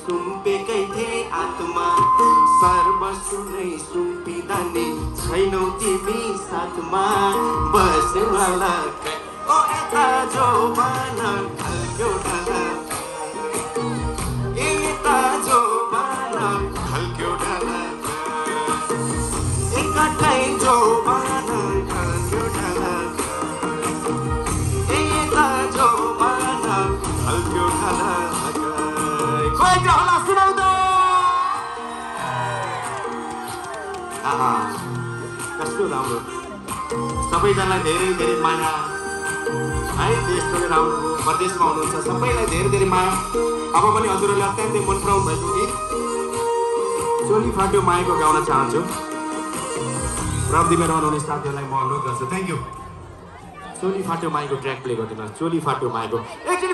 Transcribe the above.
सुम्पेकै थिए आत्मा सर्वस्व नै सुम्पिँदा नि छैनौ तिमी साथमा बस्नुवाला ओ यता जो मान ढल्क्यो ढल यता जो मान ढल्क्यो ढल एकटै जो मान ढल्क्यो ढल यता जो मान ढल्क्यो ढल खोइ होला सुनाउ त कस्तो राम्रो सबैजनालाई धेरै धेरै माया है देश छोडेर आउनु परदेशमा हुनुहुन्छ सबैलाई धेरै धेरै माया अब पनि हजुरहरूले अत्यन्तै मन पराउनु भएको गीत चोली फाट्यो मायाको गाउन चाहन्छु प्राप्तिमा रहनुहुने साथीहरूलाई म अनुरोध गर्छु थ्याङ्क यू चोली फाट्यो मायाको ट्र्याक प्ले गरिदिनुहोस् चोली फाट्यो मायाको एकचोटि